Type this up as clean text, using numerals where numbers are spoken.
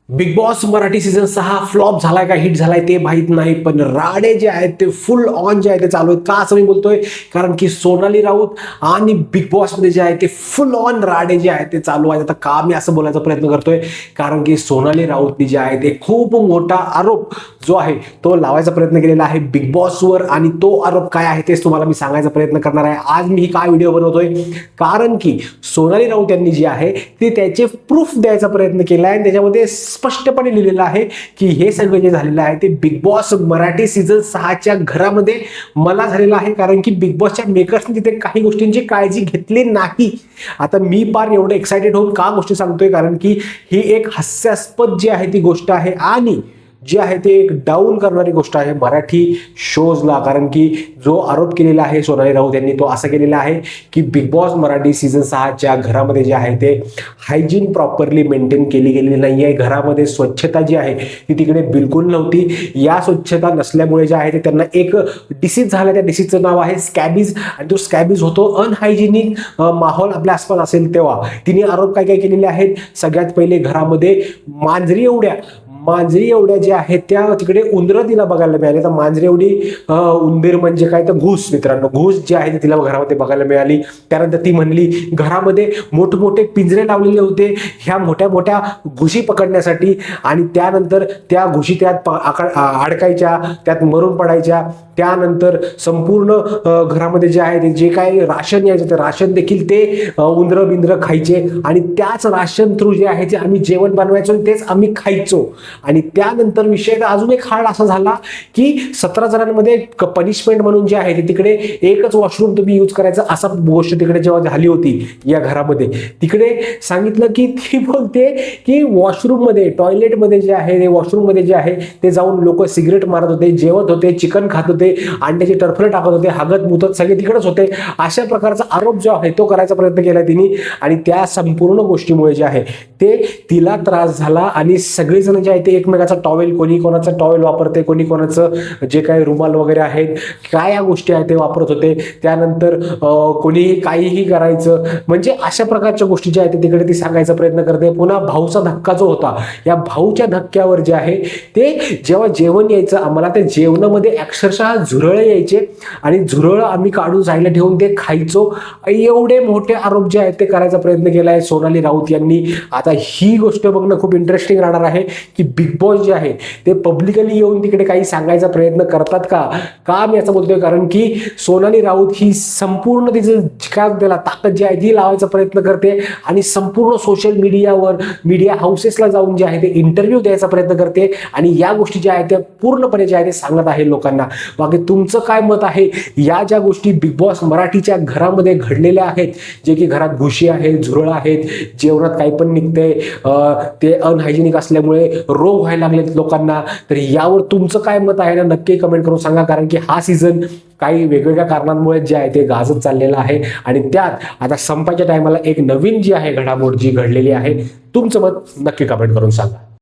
Big boss Marathi season 6 flop झालाय का hit झालाय ते माहित नाही, पण राडे जे आहेत ते फुल ऑन जे आहे ते चालू आहेत. का असं मी बोलतोय? कारण की सोनाली राऊत आणि बिग बॉस मध्ये जे आहे ते फुल ऑन राडे जे आहेत ते चालू आहेत. आता का मी असं बोलायचा प्रयत्न करतोय? कारण की सोनाली राऊतनी जे आहे ते खूप मोठा आरोप जो आहे तो लावायचा प्रयत्न केलेला आहे बिग बॉसवर, आणि तो आरोप काय आहे तेच तुम्हाला मी सांगायचा प्रयत्न करणार आहे. आज मी काय व्हिडिओ बनवतोय कारण की सोनाली राऊत यांनी जे आहे ते त्याचे प्रूफ द्यायचा प्रयत्न केला आहे. त्याच्यामध्ये स्पष्टपणे लिहिलेलं आहे की हे सगळं जे झालेलं आहे ते बिग बॉस मराठी सीझन 6च्या घरामध्ये मला झालेलं आहे, कारण की बिग बॉसच्या मेकर्सने तिथे काही गोष्टींची काळजी घेतली नाही. आता मी फार एवढं एक्साइटेड होऊन का गोष्टी सांगतोय, कारण की ही एक हास्यास्पद जी आहे ती गोष्ट आहे आणि जी आहे ते एक डाऊन करणारी गोष्ट आहे मराठी शोजला. कारण की जो आरोप केलेला आहे सोनाली राऊत यांनी तो असा केलेला आहे की बिग बॉस मराठी सीझन 6च्या घरामध्ये जे आहे ते हायजीन प्रॉपरली मेंटेन केली गेलेली नाही आहे. घरामध्ये स्वच्छता जी आहे ती तिकडे बिलकुल नव्हती. या स्वच्छता नसल्यामुळे जे आहे ते त्यांना एक डिसीज झाला. त्या डिसीजचं नाव आहे स्कॅबीज, आणि तो स्कॅबीज होतो अनहायजेनिक माहोल आपल्या आसपास असेल तेव्हा. तिने आरोप काय काय केलेले आहेत? सगळ्यात पहिले घरामध्ये मांजरी एवढ्या ज्या आहेत त्या तिकडे उंदरं तिला बघायला मिळाली. तर मांजरी एवढी उंदीर म्हणजे काय तर घूस, मित्रांनो, घूस जी आहे ती तिला घरामध्ये बघायला मिळाली. त्यानंतर ती म्हणली घरामध्ये मोठमोठे पिंजरे लावलेले होते ह्या मोठ्या मोठ्या घुशी पकडण्यासाठी, आणि त्यानंतर त्या घुशी त्यात अडकायच्या, त्यात मरून पडायच्या. त्यानंतर संपूर्ण घरामध्ये जे आहे ते जे काही राशन यायचं ते राशन देखील ते उंदरं बिंद्रं खायचे, आणि त्याच राशन थ्रू जे आहे ते आम्ही जेवण बनवायचो आणि तेच आम्ही खायचो. आणि त्यानंतर विषय अजून एक हार्ड असा झाला की 17 जणांमध्ये पनिशमेंट म्हणून जे आहे ते तिकडे एकच वॉशरूम तुम्ही यूज करायचं, असा गोष्ट तिकडे जेव्हा झाली होती या घरामध्ये, तिकडे सांगितलं की ती बोलते की वॉशरूम मध्ये, टॉयलेट मध्ये जे आहे, वॉशरूम मध्ये जे आहे ते जाऊन लोक सिगरेट मारत होते, जेवत होते, चिकन खात होते, अंड्याची टरफले टाकत होते, हागत मुतत सगळे तिकडेच होते. अशा प्रकारचा आरोप जो आहे तो करायचा प्रयत्न केला तिने, आणि त्या संपूर्ण गोष्टीमुळे जे आहे ते तिला त्रास झाला. आणि सगळेजण जे आहे ते एकमेकाचा टॉवेल, कोणी कोणाचा टॉवेल वापरते, कोणी कोणाचं जे काही रुमाल वगैरे आहेत, काय या गोष्टी आहेत ते वापरत होते. त्यानंतर कोणीही काहीही करायचं, म्हणजे अशा प्रकारच्या गोष्टी ज्या आहेत तिकडे ती सांगायचा प्रयत्न करते. पुन्हा भाऊचा धक्का जो होता, या भाऊच्या धक्क्यावर जे आहे ते जेव्हा जेवण यायचं आम्हाला, त्या जेवणामध्ये अक्षरशः झुरळ यायचे, आणि झुरळ आम्ही काढून साईडला ठेवून ते खायचो. एवढे मोठे आरोप जे आहेत ते करायचा प्रयत्न केला आहे सोनाली राऊत यांनी. आता ही गोष्ट बघणं खूप इंटरेस्टिंग राहणार आहे की बिग बॉस जे आहे ते पब्लिकली येऊन तिकडे काही सांगायचा प्रयत्न करतात का मी असं बोलतोय? कारण की सोनाली राऊत ही संपूर्ण तिचं काय त्याला ताकद जी आहे ती लावायचा प्रयत्न करते, आणि संपूर्ण सोशल मीडियावर, मीडिया हाऊसेसला जाऊन जे आहे ते इंटरव्ह्यू द्यायचा प्रयत्न करते, आणि या गोष्टी ज्या आहेत त्या पूर्णपणे जे आहे ते सांगत आहे लोकांना. बाकी तुमचं काय मत आहे? या ज्या गोष्टी बिग बॉस मराठीच्या घरामध्ये घडलेल्या आहेत, जे की घरात घुशी आहेत, झुरळ आहेत, जेवणात काही पण निघतंय, ते अनहायजेनिक असल्यामुळे रोग व्हायला लागलेत लोकांना, तर यावर तुमचं काय मत आहे ना नक्की कमेंट करून सांगा. कारण की हा सीझन काही वेगवेगळ्या कारणांमुळे जे आहे ते गाजत चाललेलं आहे, आणि त्यात आता संपायच्या टायमाला एक नवीन जी आहे घडामोड जी घडलेली आहे. तुमचं मत नक्की कमेंट करून सांगा.